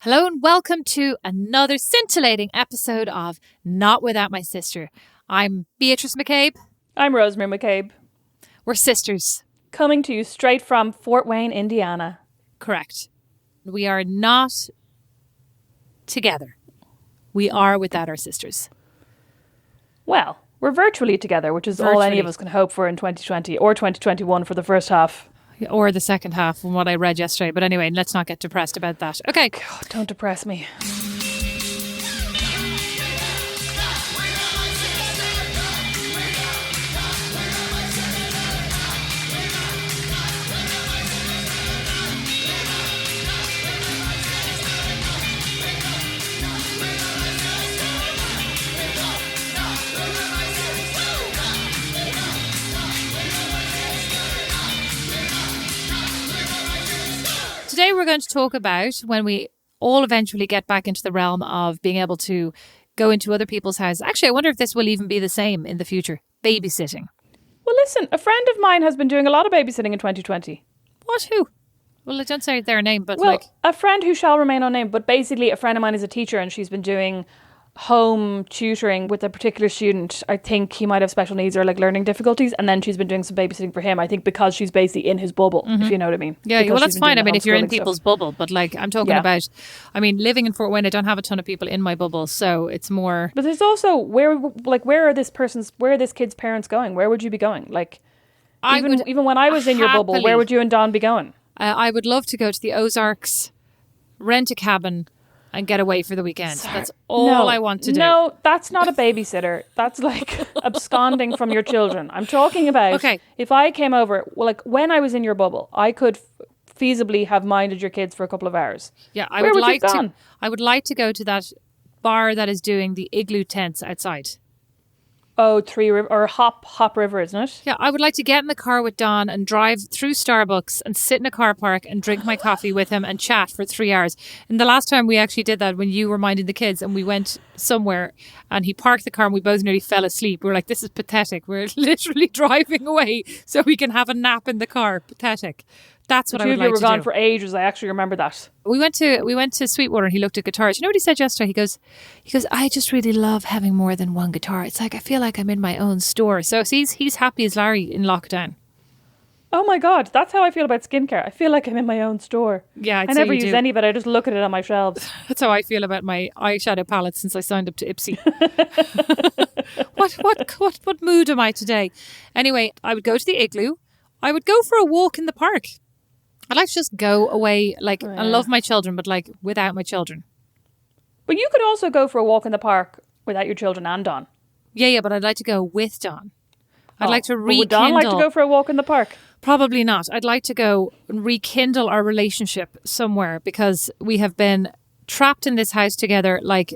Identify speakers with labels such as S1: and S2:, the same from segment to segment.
S1: Hello and welcome to another scintillating episode of Not Without My Sister. I'm Beatrice McCabe.
S2: I'm Rosemary McCabe.
S1: We're sisters.
S2: Coming to you straight from Fort Wayne, Indiana.
S1: Correct. We are not together. We are without our sisters.
S2: Well, we're virtually together, which is all any of us can hope for in 2020 or 2021 for the first half.
S1: Or the second half from what I read yesterday. But anyway, let's not get depressed about that. Okay.
S2: God, don't depress me.
S1: Today we're going to talk about when we all eventually get back into the realm of being able to go into other people's houses. Actually, I wonder if this will even be the same in the future. Babysitting.
S2: Well, listen, a friend of mine has been doing a lot of babysitting in 2020.
S1: What? Who? Well, I don't say their name, but
S2: well, a friend who shall remain unnamed, but basically a friend of mine is a teacher and she's been doing home tutoring with a particular student. I think he might have special needs or like learning difficulties, and then she's been doing some babysitting for him, I think, because she's basically in his bubble, if you know what I mean.
S1: Yeah,
S2: because
S1: well, that's fine. I mean, if you're in people's
S2: stuff.
S1: bubble, but like I'm talking about, I mean, living in Fort Wayne, I don't have a ton of people in my bubble, so it's more.
S2: But there's also where are this kid's parents going? Where would you be going? Like, even when I was in your bubble, where would you and Don be going?
S1: I would love to go to the Ozarks, rent a cabin, and get away for the weekend. That's all I want to do.
S2: No, that's not a babysitter. That's like absconding from your children. I'm talking about if I came over, well, like when I was in your bubble, I could feasibly have minded your kids for a couple of hours.
S1: Yeah, I would like to go to that bar that is doing the igloo tents outside.
S2: Oh, Hop River, isn't it?
S1: Yeah, I would like to get in the car with Don and drive through Starbucks and sit in a car park and drink my coffee with him and chat for 3 hours. And the last time we actually did that, when you were minding the kids and we went somewhere and he parked the car and we both nearly fell asleep. We were like, this is pathetic. We're literally driving away so we can have a nap in the car. Pathetic. That's what I would like to do.
S2: You were gone for ages. I actually remember that.
S1: We went to Sweetwater and he looked at guitars. You know what he said yesterday? He goes, I just really love having more than one guitar. It's like I feel like I'm in my own store. So he's happy as Larry in lockdown.
S2: Oh my God, that's how I feel about skincare. I feel like I'm in my own store.
S1: Yeah,
S2: I never use any, but I just look at it on my shelves.
S1: That's how I feel about my eyeshadow palette since I signed up to Ipsy. What mood am I today? Anyway, I would go to the igloo. I would go for a walk in the park. I'd like to just go away, and love my children, but like without my children.
S2: But you could also go for a walk in the park without your children and Don.
S1: Yeah, but I'd like to go with Don. I'd like to rekindle.
S2: Would Don like to go for a walk in the park?
S1: Probably not. I'd like to go and rekindle our relationship somewhere because we have been trapped in this house together like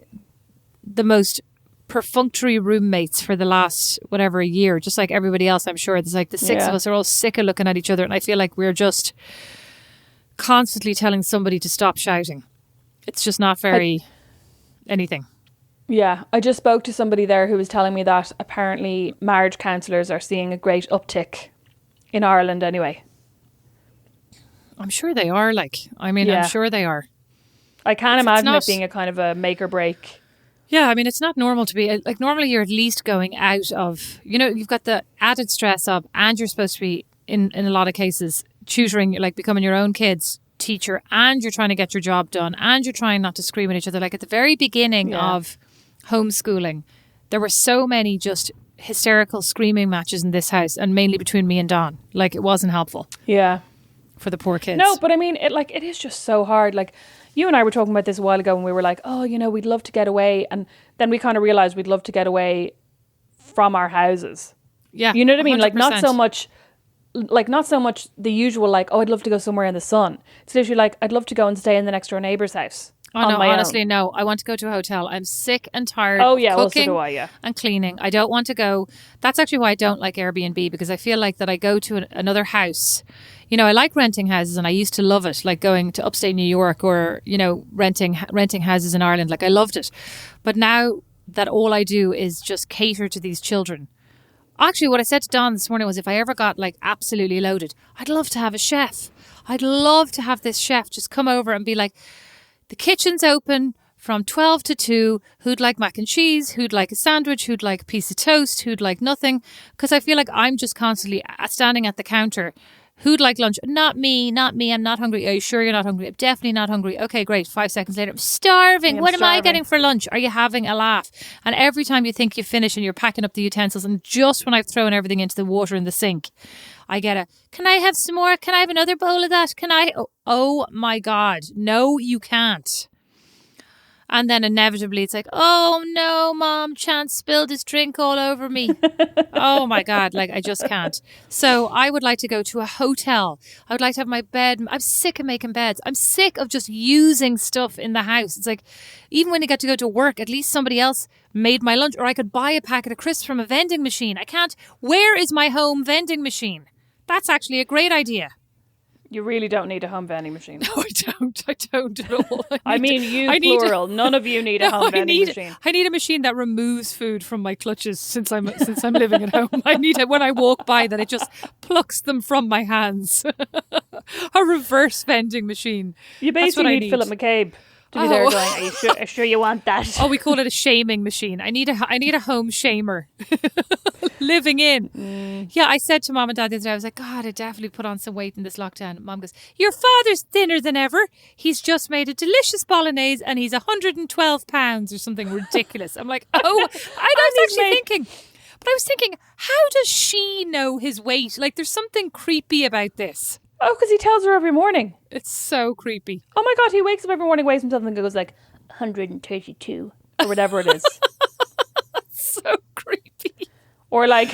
S1: the most perfunctory roommates for the last whatever a year, just like everybody else. I'm sure there's like the six of us are all sick of looking at each other, and I feel like we're just constantly telling somebody to stop shouting. It's just not very anything.
S2: Yeah, I just spoke to somebody there who was telling me that apparently marriage counsellors are seeing a great uptick in Ireland anyway.
S1: I'm sure they are, I'm sure they are.
S2: I can't imagine it being a kind of a make or break.
S1: Yeah, I mean, it's not normal to be, normally you're at least going out of, you've got the added stress of, and you're supposed to be, in a lot of cases, tutoring, like becoming your own kid's teacher, and you're trying to get your job done, and you're trying not to scream at each other. Like at the very beginning of homeschooling, there were so many just hysterical screaming matches in this house, and mainly between me and Don. Like it wasn't helpful.
S2: Yeah.
S1: For the poor kids.
S2: No, but I mean, it is just so hard. Like you and I were talking about this a while ago, and we were like, oh, we'd love to get away, and then we kind of realized we'd love to get away from our houses.
S1: Yeah.
S2: You know what I mean?
S1: 100%.
S2: Not so much the usual, like, oh, I'd love to go somewhere in the sun. It's literally like, I'd love to go and stay in the next door neighbour's house.
S1: Oh, no, honestly, no. I want to go to a hotel. I'm sick and tired of cooking
S2: well, so do I,
S1: and cleaning. I don't want to go. That's actually why I don't like Airbnb, because I feel like that I go to another house. I like renting houses, and I used to love it, like going to upstate New York or, renting houses in Ireland. Like I loved it. But now that all I do is just cater to these children. Actually, what I said to Don this morning was if I ever got like absolutely loaded, I'd love to have a chef. I'd love to have this chef just come over and be like, The kitchen's open from 12 to 2. Who'd like mac and cheese? Who'd like a sandwich? Who'd like a piece of toast? Who'd like nothing? Because I feel like I'm just constantly standing at the counter. Who'd like lunch? Not me, not me. I'm not hungry. Are you sure you're not hungry? I'm definitely not hungry. Okay, great. 5 seconds later, I'm starving. What am I getting for lunch? Are you having a laugh? And every time you think you finish and you're packing up the utensils, and just when I've thrown everything into the water in the sink, I get a, can I have some more? Can I have another bowl of that? Can I? Oh my God. No, you can't. And then inevitably it's like, oh no, Mom, Chance spilled his drink all over me. Oh my God, like I just can't. So I would like to go to a hotel. I would like to have my bed. I'm sick of making beds. I'm sick of just using stuff in the house. It's like, even when you get to go to work, at least somebody else made my lunch, or I could buy a packet of crisps from a vending machine. I can't. Where is my home vending machine? That's actually a great idea.
S2: You really don't need a home vending machine.
S1: No, I don't. I don't at all.
S2: Plural. None of you need a home vending machine.
S1: I need a machine that removes food from my clutches since I'm living at home. I need it when I walk by, that it just plucks them from my hands. A reverse vending machine.
S2: You basically need Philip McCabe to be there going, are you sure you want that?
S1: Oh, we call it a shaming machine. I need a home shamer. Living in. Yeah, I said to Mom and Dad the other day, I was like, God, I definitely put on some weight in this lockdown. Mom goes, your father's thinner than ever. He's just made a delicious bolognese and he's 112 pounds or something ridiculous. I'm like, oh, I was thinking, how does she know his weight? Like, there's something creepy about this.
S2: Oh, because he tells her every morning.
S1: It's so creepy.
S2: Oh my God, he wakes up every morning, weighs himself and goes like 132 or whatever it is.
S1: So creepy.
S2: Or like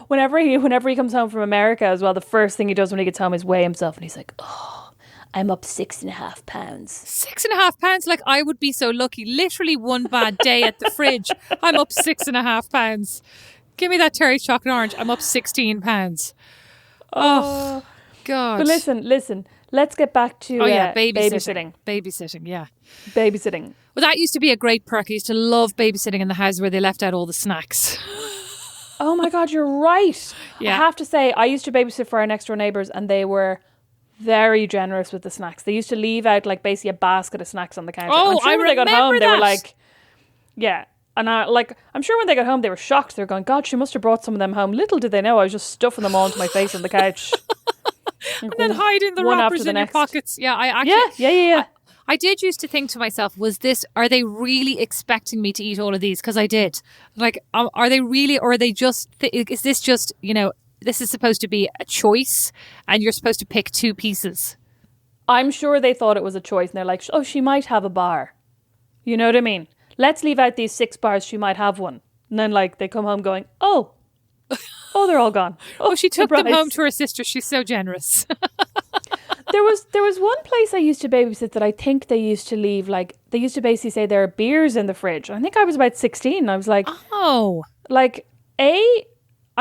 S2: whenever he comes home from America as well, the first thing he does when he gets home is weigh himself, and he's like, oh, I'm up 6.5 pounds.
S1: 6.5 pounds? Like, I would be so lucky. Literally one bad day at the fridge, I'm up 6.5 pounds. Give me that Terry's chocolate orange. I'm up 16 pounds. Oh, God.
S2: But listen. Let's get back to babysitting.
S1: Babysitting, yeah.
S2: Babysitting.
S1: Well, that used to be a great perk. I used to love babysitting in the house where they left out all the snacks.
S2: Oh my God, you're right.
S1: Yeah.
S2: I have to say, I used to babysit for our next door neighbours, and they were very generous with the snacks. They used to leave out like basically a basket of snacks on the counter.
S1: Oh,
S2: I'm sure when they got home, they were like, yeah. And I'm sure when they got home, they were shocked. They were going, God, she must have brought some of them home. Little did they know I was just stuffing them all into my face on the couch.
S1: And then hiding the wrappers in your pockets. Yeah,
S2: Yeah.
S1: I did used to think to myself, are they really expecting me to eat all of these? Because I did. Like, are they really, or are they just, is this just, this is supposed to be a choice and you're supposed to pick 2 pieces?
S2: I'm sure they thought it was a choice, and they're like, oh, she might have a bar. You know what I mean? Let's leave out these 6 bars, she might have one. And then like they come home going, oh, they're all gone.
S1: Oh, she took them home to her sister. She's so generous.
S2: There was one place I used to babysit that I think they used to leave, like, they used to basically say there are beers in the fridge. I think I was about 16. I was like,
S1: oh.
S2: Like, I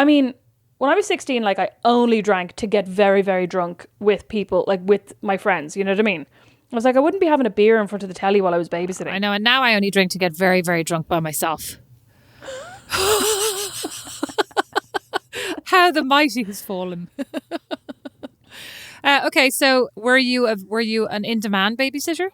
S2: mean, when I was 16, like, I only drank to get very, very drunk with people, like, with my friends. You know what I mean? I was like, I wouldn't be having a beer in front of the telly while I was babysitting.
S1: I know, and now I only drink to get very, very drunk by myself. How the mighty has fallen. Okay, so were you an in-demand babysitter?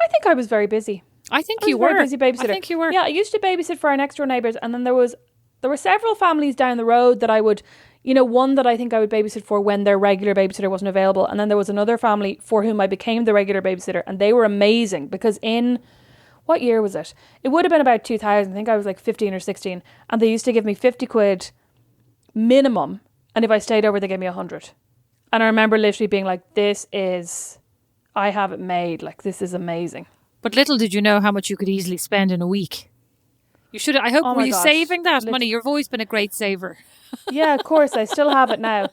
S2: I think I was very busy.
S1: I think you were.
S2: Very busy babysitter.
S1: I think you were.
S2: Yeah, I used to babysit for our next door neighbours, and then there were several families down the road that I would, one that I think I would babysit for when their regular babysitter wasn't available, and then there was another family for whom I became the regular babysitter, and they were amazing because in what year was it? It would have been about 2000. I think I was like 15 or 16, and they used to give me 50 quid minimum, and if I stayed over, they gave me 100. And I remember literally being like, I have it made. Like, this is amazing.
S1: But little did you know how much you could easily spend in a week. You should. I hope, were you saving that money? You've always been a great saver.
S2: Yeah, of course. I still have it now.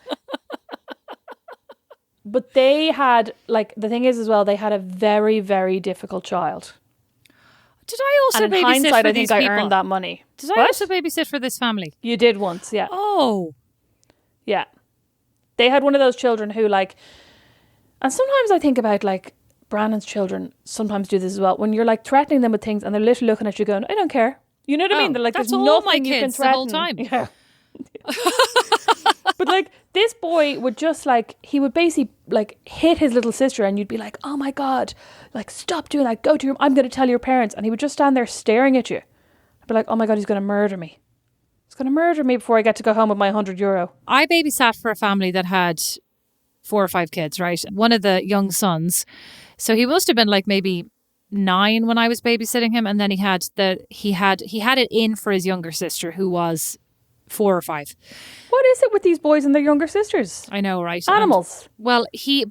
S2: But they had, like, the thing is as well, they had a very, very difficult child.
S1: Did I also
S2: and in
S1: babysit
S2: hindsight,
S1: for
S2: I
S1: these
S2: think
S1: people?
S2: I earned that money.
S1: Did I also babysit for this family?
S2: You did once, yeah.
S1: Oh.
S2: Yeah. They had one of those children who, like, and sometimes I think about, like, Brandon's children sometimes do this as well. When you're, like, threatening them with things and they're literally looking at you going, I don't care. You know what I mean? They're like,
S1: that's
S2: there's
S1: all
S2: nothing
S1: my
S2: you can
S1: kids
S2: threaten.
S1: The whole time.
S2: Yeah. But, like, this boy would just like, he would basically like hit his little sister, and you'd be like, oh my God, like stop doing that. Go to your, I'm going to tell your parents. And he would just stand there staring at you. I'd be like, oh my God, he's going to murder me. He's going to murder me before I get to go home with my €100.
S1: I babysat for a family that had 4 or 5 kids, right? One of the young sons. So he must have been like maybe 9 when I was babysitting him. And then he had it in for his younger sister who was 4 or 5.
S2: What is it with these boys and their younger sisters?
S1: I know, right?
S2: Animals.
S1: But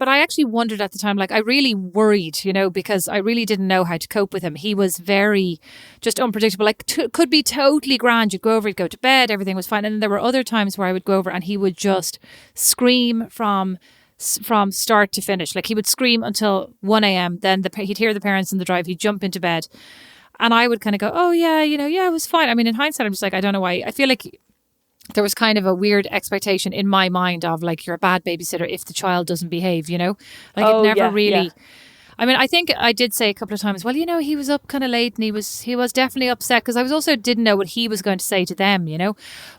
S1: I actually wondered at the time, like I really worried, because I really didn't know how to cope with him. He was very just unpredictable, like could be totally grand. You'd go over, you'd go to bed, everything was fine. And then there were other times where I would go over and he would just scream from start to finish. Like he would scream until 1 a.m. Then he'd hear the parents in the drive, he'd jump into bed. And I would kind of go, oh yeah, it was fine. I mean, in hindsight, I'm just like, I don't know why. I feel like there was kind of a weird expectation in my mind of like, you're a bad babysitter if the child doesn't behave, like it never really. Yeah. I mean, I think I did say a couple of times, well, he was up kind of late and he was definitely upset because I was also didn't know what he was going to say to them,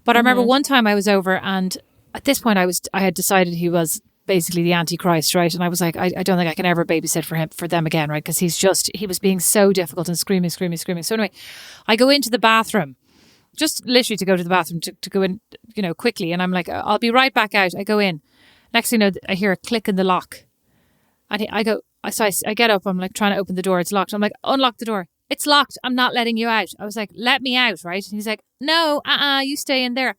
S1: But I remember one time I was over and at this point I had decided he was basically the Antichrist, right? And I was like, I don't think I can ever babysit for them again, right? Because he was being so difficult and screaming. So anyway, I go into the bathroom. Just literally to go to the bathroom to go in, quickly. And I'm like, I'll be right back out. I go in. Next thing you know, I hear a click in the lock. And I get up. I'm like trying to open the door. It's locked. I'm like, unlock the door. It's locked. I'm not letting you out. I was like, let me out, right? And he's like, no, you stay in there.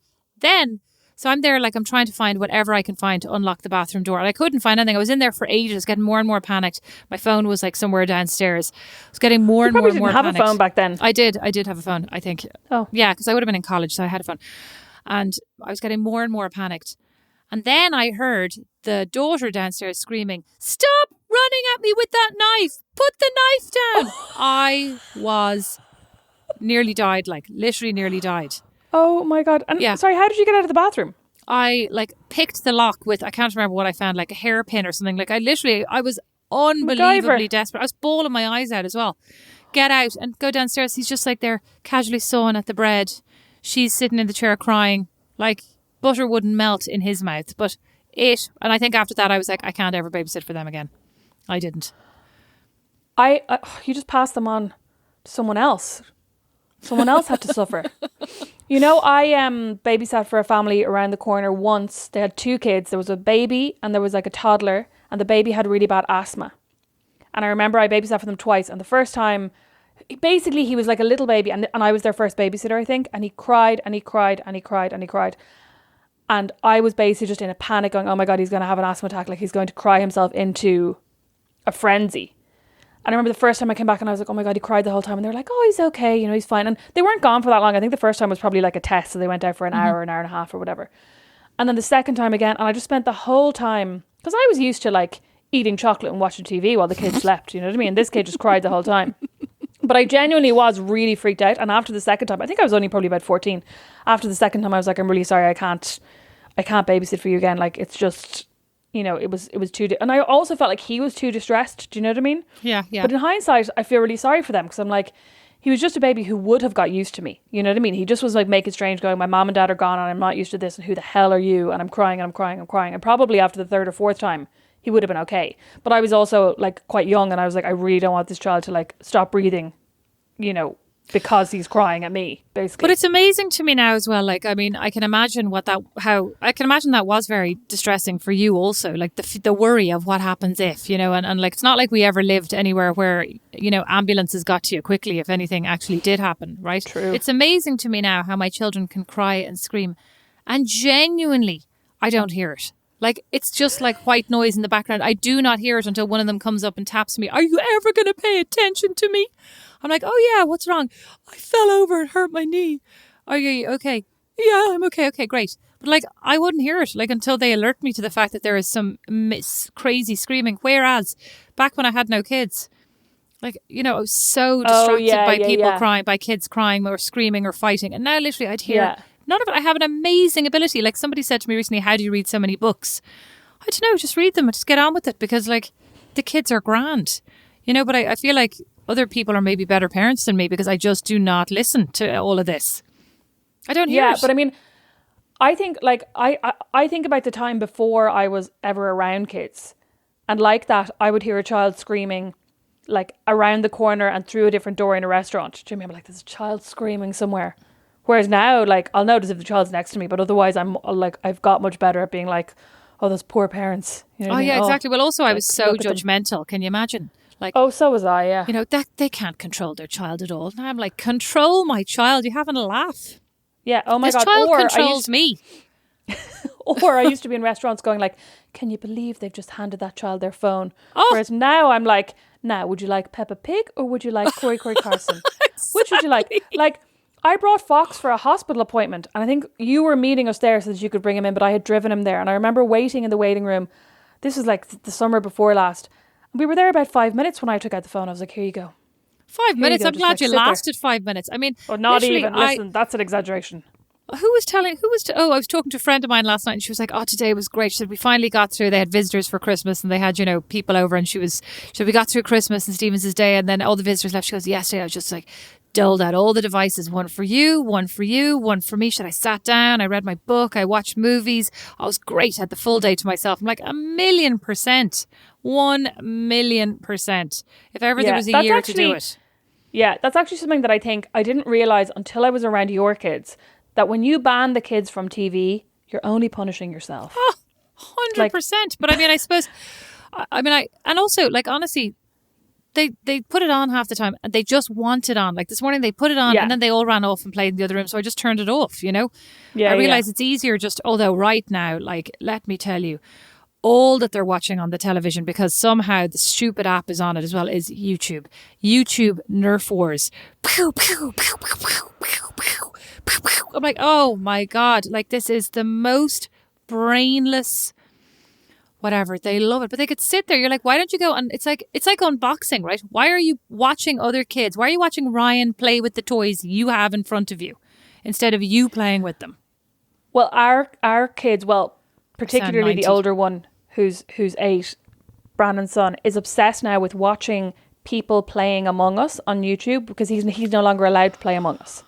S1: So I'm there like I'm trying to find whatever I can find to unlock the bathroom door. And I couldn't find anything. I was in there for ages, getting more and more panicked. My phone was like somewhere downstairs. I was getting more and more and more panicked.
S2: You probably didn't have a phone back then.
S1: I did have a phone, I think.
S2: Oh.
S1: Yeah, because I would have been in college, so I had a phone. And I was getting more and more panicked. And then I heard the daughter downstairs screaming, stop running at me with that knife. Put the knife down. I was nearly died, like literally nearly died.
S2: Oh my God. And yeah. Sorry, how did you get out of the bathroom?
S1: I like picked the lock with, I can't remember what I found, like a hairpin or something. Like I was unbelievably desperate. I was bawling my eyes out as well. Get out and go downstairs. He's just like there casually sawing at the bread. She's sitting in the chair crying. Like butter wouldn't melt in his mouth. And I think after that I was like, I can't ever babysit for them again. I didn't.
S2: You just passed them on to someone else. Someone else had to suffer. I babysat for a family around the corner once. They had 2 kids. There was a baby and there was like a toddler, and the baby had really bad asthma. And I remember I babysat for them twice. And the first time, basically he was like a little baby and I was their first babysitter, I think. And he cried and he cried and he cried and he cried. And I was basically just in a panic going, oh my God, he's going to have an asthma attack. Like he's going to cry himself into a frenzy. And I remember the first time I came back and I was like, oh my God, he cried the whole time. And they're like, oh, he's okay. He's fine. And they weren't gone for that long. I think the first time was probably like a test. So they went out for an hour and a half or whatever. And then the second time again. And I just spent the whole time, because I was used to like eating chocolate and watching TV while the kids slept. You know what I mean? And this kid just cried the whole time. But I genuinely was really freaked out. And after the second time, I think I was only probably about 14. After the second time, I was like, I'm really sorry. I can't babysit for you again. Like, it's just... it was too... and I also felt like he was too distressed. Do you know what I mean?
S1: Yeah, yeah.
S2: But in hindsight, I feel really sorry for them because I'm like, he was just a baby who would have got used to me. You know what I mean? He just was like making strange going, my mom and dad are gone and I'm not used to this and who the hell are you? And I'm crying and I'm crying and I'm crying. And probably after the 3rd or 4th time, he would have been okay. But I was also like quite young and I was like, I really don't want this child to like stop breathing, because he's crying at me, basically.
S1: But it's amazing to me now as well. Like, I mean, I can imagine that was very distressing for you also. Like the worry of what happens if, and like, it's not like we ever lived anywhere where, ambulances got to you quickly if anything actually did happen, right?
S2: True.
S1: It's amazing to me now how my children can cry and scream and genuinely, I don't hear it. Like, it's just like white noise in the background. I do not hear it until one of them comes up and taps me. Are you ever going to pay attention to me? I'm like, oh yeah, what's wrong? I fell over and hurt my knee. Are you okay? Yeah, I'm okay. Okay, great. But like, I wouldn't hear it like until they alert me to the fact that there is some crazy screaming. Whereas back when I had no kids, like, I was so distracted by people crying, by kids crying or screaming or fighting. And now literally I'd hear none of it. I have an amazing ability. Like somebody said to me recently, how do you read so many books? I don't know, just read them and just get on with it because like the kids are grand, but I feel like other people are maybe better parents than me because I just do not listen to all of this. I don't hear it.
S2: Yeah, but I mean, I think like I think about the time before I was ever around kids, and like that I would hear a child screaming like around the corner and through a different door in a restaurant. Do you remember like there's a child screaming somewhere? Whereas now, like I'll notice if the child's next to me, but otherwise I'm like I've got much better at being like, oh, those poor parents. You know what I mean?
S1: Yeah, exactly. Well, also I was
S2: like,
S1: so
S2: look at them.
S1: judgmental. Can you imagine? Like,
S2: Oh, so was I. Yeah.
S1: you know, that they can't control their child at all. And I'm like, control my child. You're having a laugh.
S2: Yeah. Oh my
S1: This
S2: god.
S1: child
S2: Or
S1: controls me.
S2: or I used to be in restaurants going like, can you believe they've just handed that child their phone?
S1: Oh.
S2: Whereas now I'm like, now would you like Peppa Pig or would you like Corey Carson? Which would you like? Like, I brought Fox for a hospital appointment, and I think you were meeting us there so that you could bring him in, but I had driven him there, and I remember waiting in the waiting room. This was like the summer before last. We were there about 5 minutes when I took out the phone. I was like, here you go.
S1: 5 minutes.
S2: go,
S1: I'm
S2: just,
S1: glad
S2: like,
S1: you
S2: sit there.
S1: lasted 5 minutes. I mean,
S2: Or not
S1: literally,
S2: even. Listen, that's an exaggeration.
S1: I was talking to a friend of mine last night, and she was like, oh, today was great. She said, we finally got through. They had visitors for Christmas, and they had, you know, people over, and she said, we got through Christmas and Stevens' Day, and then all the visitors left. She goes, yesterday I was just like, doled out all the devices, one for you, one for me. Should I sat down, I read my book, I watched movies. I was great, had the full day to myself. I'm like, 1,000,000%. 1,000,000%. If ever there was a year to do it.
S2: Yeah, that's actually something that I think I didn't realise until I was around your kids, that when you ban the kids from TV, you're only punishing yourself.
S1: Oh, 100%. But I mean, I suppose, and also, like, honestly, they put it on half the time and they just want it on. Like this morning they put it on and then they all ran off and played in the other room. So I just turned it off, you know? I realise it's easier although right now, like, let me tell you, all that they're watching on the television, because somehow the stupid app is on it as well, is YouTube. YouTube Nerf Wars. Pew, pew, pew, pew, pew, pew, pew, pew, pew. I'm like, oh my God, like this is the most brainless whatever. They love it. But they could sit there. You're like, why don't you go? And it's like unboxing, right? Why are you watching other kids? Why are you watching Ryan play with the toys you have in front of you instead of you playing with them?
S2: Well, our kids, well, particularly the older one who's 8, Brandon's son, is obsessed now with watching people playing Among Us on YouTube, because he's no longer allowed to play Among Us.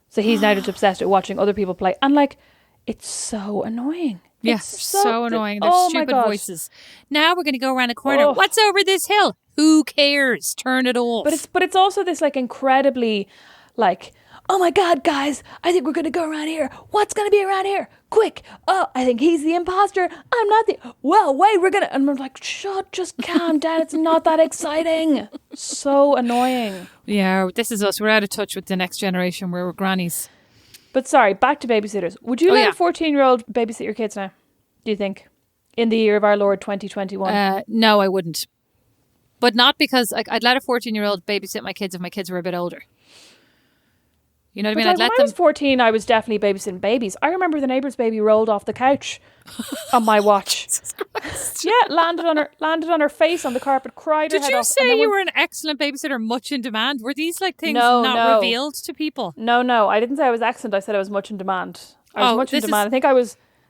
S2: So he's now just obsessed with watching other people play. And like, it's so annoying.
S1: Yeah, so annoying. They're stupid voices. Now we're going to go around a corner. What's over this hill? Who cares? Turn it off.
S2: But it's also this like incredibly like, oh my God, guys, I think we're going to go around here. What's going to be around here? Quick. Oh, I think he's the imposter. I'm not the... Well, wait, we're going to... And we're like, just calm down. It's not that exciting. So annoying.
S1: Yeah, this is us. We're out of touch with the next generation. We're grannies.
S2: But sorry, back to babysitters. Would you let a 14-year-old babysit your kids now, do you think? In the year of our Lord 2021?
S1: No, I wouldn't. But not because I'd let a 14-year-old babysit my kids if my kids were a bit older. You know what I mean?
S2: When I was 14, I was definitely babysitting babies. I remember the neighbour's baby rolled off the couch on my watch. Yeah, landed on her face on the carpet, cried her head off.
S1: Did you say you were an excellent babysitter, much in demand? Were these like things not revealed to people?
S2: No, I didn't say I was excellent. I said I was much in demand. I was much in demand. I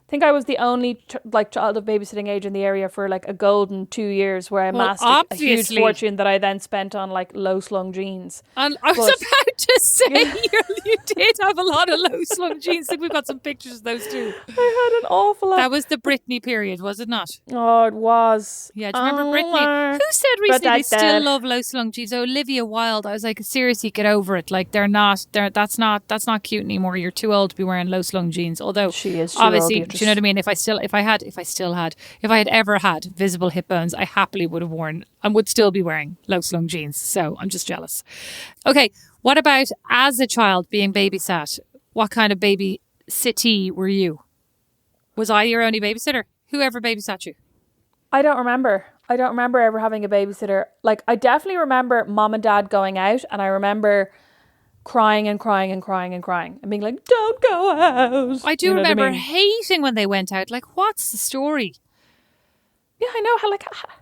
S2: think I was the only child of babysitting age in the area for like a golden 2 years, where I amassed a huge fortune that I then spent on like low slung jeans.
S1: And I was about to say you did have a lot of low slung jeans. I think we've got some pictures of those too.
S2: I had an awful lot.
S1: That was the Britney period, was it not?
S2: Oh, it was.
S1: Yeah, do you remember Britney? Who said recently they still love low slung jeans? Oh, Olivia Wilde. I was like, seriously, get over it. Like that's not cute anymore. You're too old to be wearing low slung jeans. Although
S2: she is
S1: obviously.
S2: Old,
S1: do you know what I mean? If I had ever had visible hip bones, I happily would have worn and would still be wearing low slung jeans. So I'm just jealous. Okay, what about as a child being babysat? What kind of babysittee were you? Was I your only babysitter? Who ever babysat you?
S2: I don't remember ever having a babysitter. Like, I definitely remember mom and dad going out, and I remember crying and being like, don't go out.
S1: I do remember hating when they went out. Like, what's the story?
S2: Yeah, I know.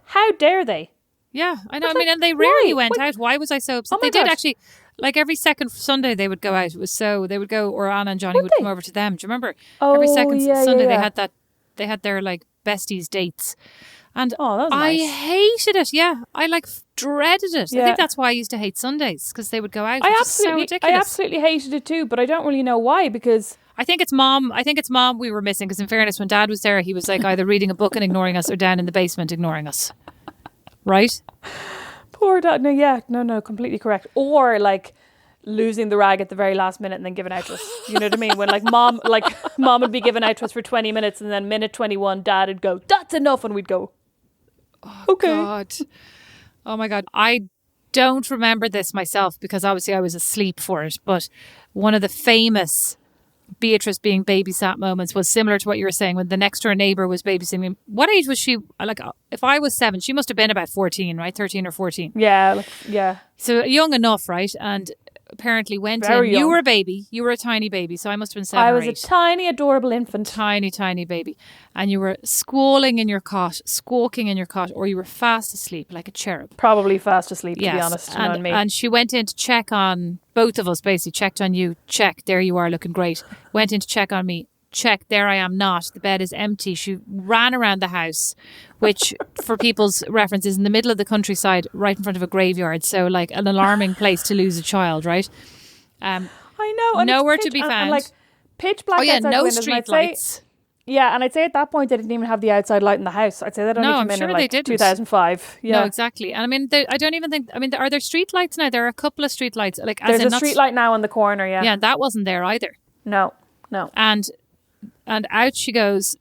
S2: How dare they?
S1: Yeah, I know. And they rarely went out. Why was I so upset? They did actually, like every second Sunday they would go out. It was they would go, or Anna and Johnny would come over to them. Do you remember? Every second Sunday they had their like besties dates. And
S2: that was nice.
S1: I hated it. Yeah, I dreaded it. Yeah. I think that's why I used to hate Sundays, because they would go out. I absolutely
S2: hated it too, but I don't really know why, because
S1: I think it's mom. We were missing because, in fairness, when Dad was there, he was like either reading a book and ignoring us, or down in the basement ignoring us. Right?
S2: Poor Dad. No, completely correct. Or like losing the rag at the very last minute and then giving out to us. You know what I mean? When mom would be giving out to us for 20 minutes, and then minute 21, Dad would go, "That's enough," and we'd go, "Okay."
S1: God. Oh my God. I don't remember this myself because obviously I was asleep for it. But one of the famous Beatrice being babysat moments was similar to what you were saying when the next door neighbour was babysitting. What age was she? Like, if I was 7, she must have been about 14, right? 13 or 14.
S2: Yeah, yeah.
S1: So young enough, right? And apparently went
S2: Very
S1: in.
S2: young.
S1: You were a baby. You were a tiny baby. So I must have been 7
S2: I
S1: or
S2: was
S1: 8.
S2: a tiny, adorable infant.
S1: Tiny baby. And you were squalling in your cot, squawking in your cot, or you were fast asleep like a cherub.
S2: Probably fast asleep, to
S1: Yes.
S2: be honest.
S1: And,
S2: knowing me.
S1: and she went in to check on both of us, basically. Checked on you. Check. There you are, looking great. Went in to check on me. Check. There I am not. The bed is empty. She ran around the house, which, for people's reference, is in the middle of the countryside, right in front of a graveyard. So, like, an alarming place to lose a child, right?
S2: I know. And
S1: nowhere
S2: it's
S1: to be
S2: pitch,
S1: found.
S2: And like pitch black
S1: Oh yeah,
S2: outside the
S1: no
S2: windows, and
S1: street
S2: I'd say-
S1: lights.
S2: Yeah, and I'd say at that point they didn't even have the outside light in the house. I'd say that only
S1: No,
S2: came
S1: I'm
S2: in
S1: sure
S2: in
S1: they
S2: like
S1: didn't.
S2: 2005. Yeah,
S1: No, exactly. And I mean, I don't even think. I mean, are there street lights now? There are a couple of street lights. Like, as
S2: there's
S1: in
S2: a
S1: not-
S2: street light now on the corner. Yeah.
S1: Yeah, that wasn't there either.
S2: No.
S1: And out she goes,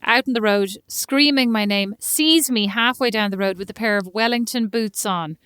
S1: out in the road, screaming my name. Sees me halfway down the road with a pair of Wellington boots on.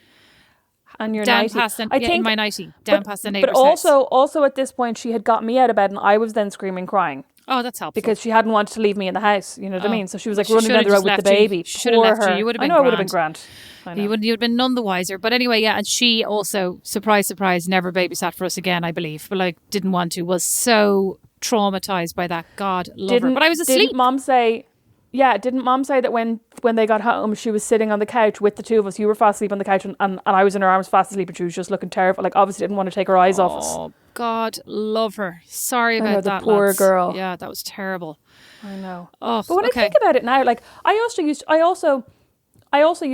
S2: And you're
S1: Down
S2: 90.
S1: past the,
S2: I
S1: yeah,
S2: think,
S1: in my nightie, down past the neighbour's
S2: but
S1: house.
S2: also at this point she had got me out of bed and I was then screaming, crying
S1: Oh, that's helpful.
S2: because she hadn't wanted to leave me in the house. You know what I
S1: Oh.
S2: mean? So she was like
S1: She
S2: running down
S1: should've
S2: the road
S1: just
S2: with the
S1: left you.
S2: baby.
S1: She should've
S2: Poor
S1: left you.
S2: her.
S1: You would've
S2: I
S1: been
S2: know it would have been
S1: grand.
S2: grand. I know.
S1: You'd have been none the wiser. But anyway, yeah, and she also, surprise, never babysat for us again, I believe. But like, didn't want to, was so traumatized by that. God love her. But I was asleep.
S2: Didn't Mom say that when they got home, she was sitting on the couch with the two of us? You were fast asleep on the couch and I was in her arms fast asleep, and she was just looking terrified. Like, obviously didn't want to take her eyes off us.
S1: Oh, God love her. Sorry
S2: I
S1: about
S2: know, the
S1: that,
S2: poor
S1: lads.
S2: girl.
S1: Yeah, that was terrible.
S2: I know.
S1: Oh,
S2: But when
S1: okay.
S2: I think about it now, like I also used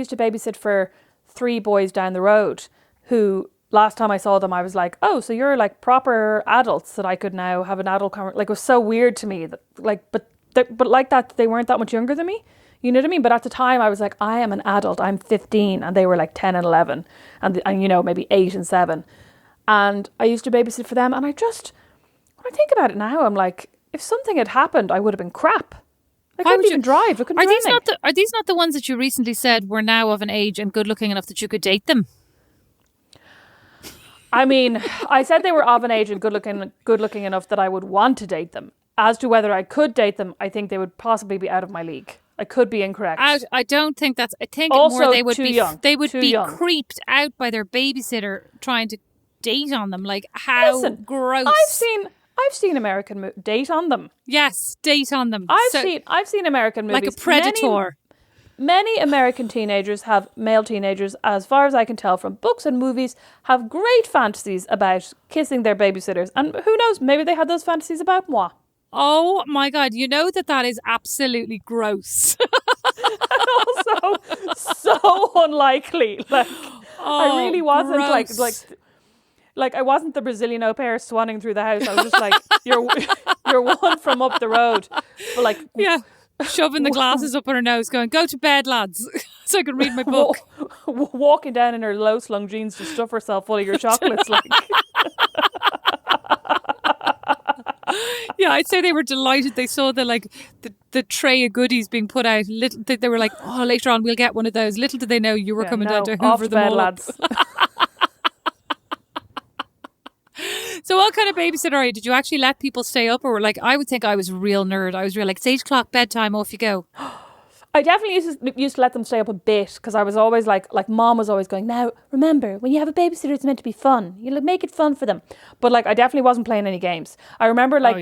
S2: to babysit for 3 boys down the road who, last time I saw them, I was like, oh, so you're like proper adults that I could now have an adult conversation. Like, it was so weird to me that, like, but like that, they weren't that much younger than me. You know what I mean? But at the time I was like, I am an adult. I'm 15, and they were like 10 and 11 and you know, maybe 8 and 7. And I used to babysit for them. And when I think about it now, I'm like, if something had happened, I would have been crap. I couldn't even drive. I couldn't do anything.
S1: Are these not the ones that you recently said were now of an age and good looking enough that you could date them?
S2: I mean, I said they were of an age and good looking enough that I would want to date them. As to whether I could date them, I think they would possibly be out of my league. I could be incorrect.
S1: I don't think that's. I think
S2: Also
S1: more they would
S2: too
S1: be.
S2: young.
S1: They would
S2: Too
S1: be
S2: young.
S1: creeped out by their babysitter trying to date on them. Like, how
S2: Listen,
S1: gross.
S2: I've seen American date on them.
S1: Yes, date on them.
S2: I've seen American movies.
S1: like a predator.
S2: Many American male teenagers, as far as I can tell from books and movies, have great fantasies about kissing their babysitters. And who knows, maybe they had those fantasies about moi.
S1: Oh my God! You know that is absolutely gross.
S2: Also, so unlikely. Like, I really wasn't
S1: gross.
S2: like I wasn't the Brazilian au pair swanning through the house. I was just like, you're one from up the road. But like,
S1: Yeah, shoving the glasses up on her nose, going, "Go to bed, lads," so I can read my book.
S2: walking down in her low slung jeans to stuff herself full of your chocolates. Like,
S1: Yeah, I'd say they were delighted. They saw the tray of goodies being put out. They were like, "Oh, later on we'll get one of those." Little did they know you were coming down to
S2: off
S1: hoover
S2: to
S1: them
S2: bed,
S1: all up.
S2: lads.
S1: So what kind of babysitter are you? Did you actually let people stay up, or like, I would think I was a real nerd. I was real like, it's 8 o'clock bedtime, off you go.
S2: I definitely used to let them stay up a bit because I was always like Mom was always going, now remember, when you have a babysitter, it's meant to be fun. You make it fun for them. But like, I definitely wasn't playing any games. I remember like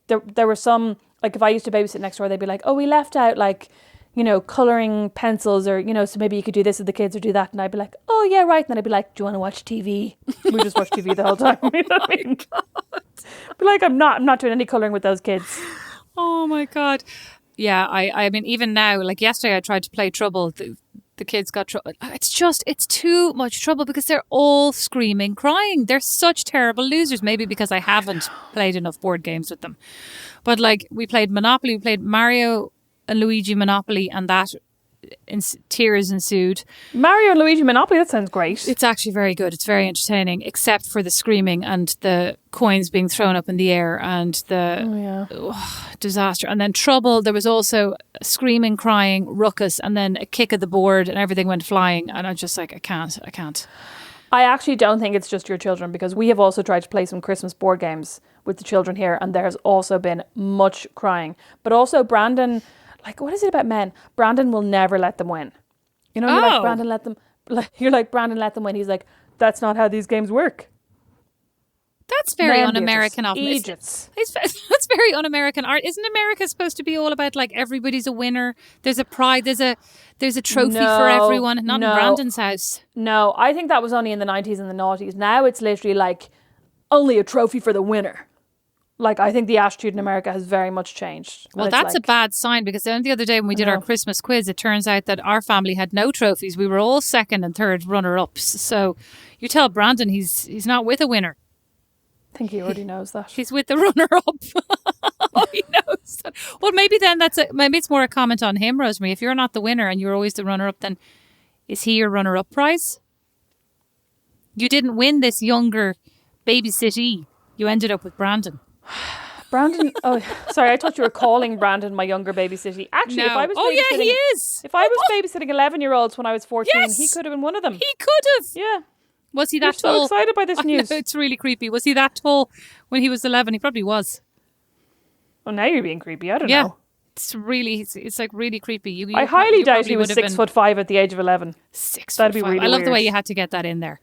S2: there were some, like, if I used to babysit next door, they'd be like, oh, we left out like, you know, colouring pencils, or, you know, so maybe you could do this with the kids or do that. And I'd be like, oh yeah, right. And then I'd be like, do you want to watch TV? We just watch TV the whole time. You know what I mean? Be like, I'm not doing any colouring with those kids.
S1: Oh my God. Yeah, I mean, even now, like yesterday I tried to play Trouble. the kids got trouble. It's too much trouble because they're all screaming, crying. They're such terrible losers. Maybe because I haven't played enough board games with them. But like we played Monopoly, we played Mario and Luigi Monopoly, and that tears ensued.
S2: Mario and Luigi Monopoly, that sounds great.
S1: It's actually very good. It's very entertaining, except for the screaming and the coins being thrown up in the air and the disaster. And then Trouble, there was also screaming, crying, ruckus, and then a kick of the board and everything went flying. And I'm just like, I can't.
S2: I actually don't think it's just your children, because we have also tried to play some Christmas board games with the children here, and there has also been much crying. But also Brandon... Like, what is it about men? Brandon will never let them win. You know, you're like, Brandon, let them... You're like, Brandon, let them win. He's like, that's not how these games work.
S1: That's very un-American of me.
S2: Egypts.
S1: That's very un-American art. Isn't America supposed to be all about, like, everybody's a winner? There's a pride. There's a trophy for everyone. Not in Brandon's house.
S2: No, I think that was only in the 90s and the noughties. Now it's literally like, only a trophy for the winner. Like, I think the attitude in America has very much changed.
S1: Well, that's a bad sign, because then the other day when we did our Christmas quiz, it turns out that our family had no trophies. We were all second and third runner-ups. So you tell Brandon he's not with a winner.
S2: I think he already knows that.
S1: He's with the runner-up. He knows that. Well, maybe then maybe it's more a comment on him, Rosemary. If you're not the winner and you're always the runner-up, then is he your runner-up prize? You didn't win this younger babysitter. You ended up with Brandon.
S2: Brandon, sorry, I thought you were calling Brandon my younger babysitter. Actually,
S1: no.
S2: If I was
S1: he is.
S2: If I was babysitting 11-year-olds when I was 14,
S1: yes,
S2: he could have been one of them.
S1: He could have.
S2: Yeah.
S1: Was he that
S2: You're
S1: tall?
S2: so excited by this news.
S1: Know, it's really creepy. Was he that tall when he was 11? He probably was.
S2: Well, now you're being creepy. I don't know.
S1: It's like really creepy.
S2: I highly doubt he was 6'5" at the age of 11.
S1: 6'5".
S2: That'd be really
S1: I love
S2: weird.
S1: the way you had to get that in there.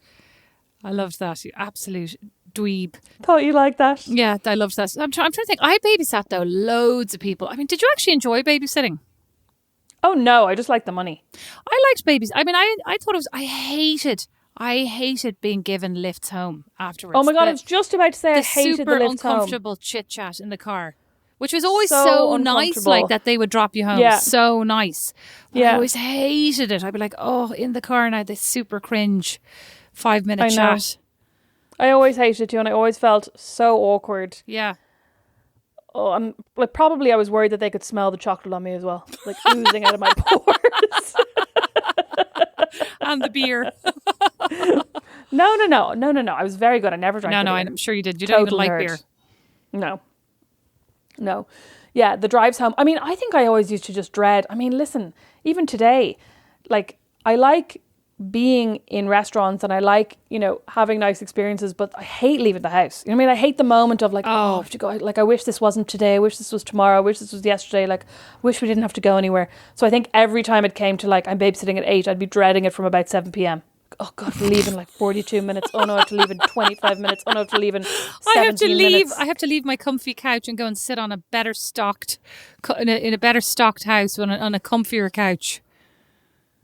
S1: I loved that. You absolute dweeb.
S2: Thought you liked that.
S1: Yeah, I loved that. I'm trying to think. I babysat though loads of people. I mean, did you actually enjoy babysitting?
S2: Oh no, I just like the money.
S1: I liked babies. I mean, I thought it was. I hated being given lifts home afterwards.
S2: Oh my god, I was just about to say I hated the lift home.
S1: Super uncomfortable chit chat in the car, which was always so nice, like that they would drop you home.
S2: Yeah.
S1: So nice. But
S2: yeah.
S1: I always hated it. I'd be like, oh, in the car now, this super cringe 5-minute chat.
S2: I always hated it too, and I always felt so awkward.
S1: Yeah.
S2: Oh, I'm like, probably I was worried that they could smell the chocolate on me as well, like oozing out of my pores.
S1: And the beer.
S2: No. I was very good. I never drank.
S1: No, I'm sure you did. You don't even like beer.
S2: No. Yeah, the drives home. I mean, I think I always used to just dread. I mean, listen, even today, like, I like being in restaurants and I like, having nice experiences, but I hate leaving the house. You know what I mean? I hate the moment of like, I have to go. Like, I wish this wasn't today. I wish this was tomorrow. I wish this was yesterday. Like, I wish we didn't have to go anywhere. So I think every time it came to like, I'm babysitting at 8, I'd be dreading it from about 7 p.m. Oh God, we're leaving like 42 minutes. Oh no, I have to leave in 25 minutes. Oh no, I have to leave in 17 minutes.
S1: I have to leave my comfy couch and go and sit on a better stocked, in a better stocked house on a comfier couch.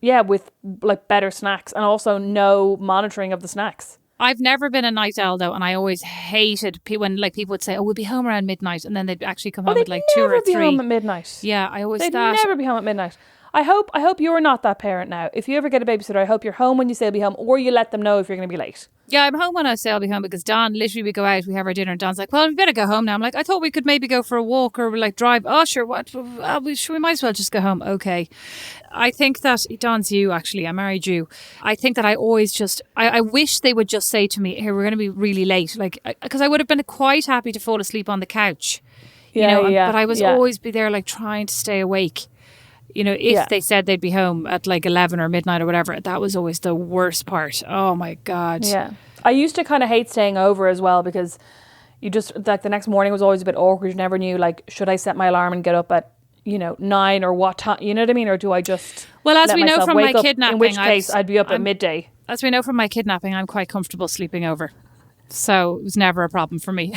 S2: Yeah, with like better snacks and also no monitoring of the snacks.
S1: I've never been a night owl though, and I always hated when like people would say, "Oh, we'll be home around midnight," and then they'd actually come home at like 2 or 3.
S2: They'd never be home at midnight.
S1: Yeah, I always
S2: they'd
S1: thought.
S2: never be home at midnight. I hope you're not that parent now. If you ever get a babysitter, I hope you're home when you say you'll be home, or you let them know if you're going to be late.
S1: Yeah, I'm home when I say I'll be home, because Don, literally we go out, we have our dinner, and Don's like, well, we better go home now. I'm like, I thought we could maybe go for a walk or like drive. Oh, sure, what? We might as well just go home. Okay. I think that, Don's you actually, I married you. I think that I always just, I wish they would just say to me, here, we're going to be really late. Like, because I would have been quite happy to fall asleep on the couch. But I was always be there like trying to stay awake. If they said they'd be home at like 11 or midnight or whatever, that was always the worst part. Oh my God.
S2: Yeah. I used to kind of hate staying over as well, because you just, like, the next morning was always a bit awkward. You never knew, like, should I set my alarm and get up at, 9 or what time? You know what I mean? Or do I just
S1: as we know from my kidnapping,
S2: in which case I'd be up at midday.
S1: As we know from my kidnapping, I'm quite comfortable sleeping over. So it was never a problem for me.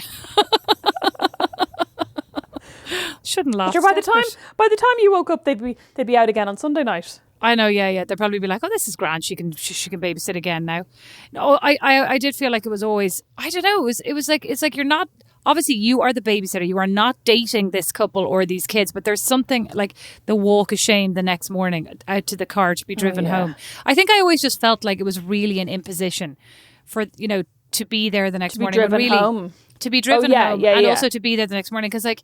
S1: Shouldn't laugh.
S2: Sure, by the time you woke up, they'd be out again on Sunday night.
S1: I know, yeah. They'd probably be like, "Oh, this is grand. She can babysit again now." No, I did feel like it was always, I don't know. It was like, it's like you're not obviously you are the babysitter. You are not dating this couple or these kids, but there's something like the walk of shame the next morning out to the car to be driven home. I think I always just felt like it was really an imposition for, you know, to be there the next morning.
S2: Driven home.
S1: To be driven home. And also to be there the next morning. Because like,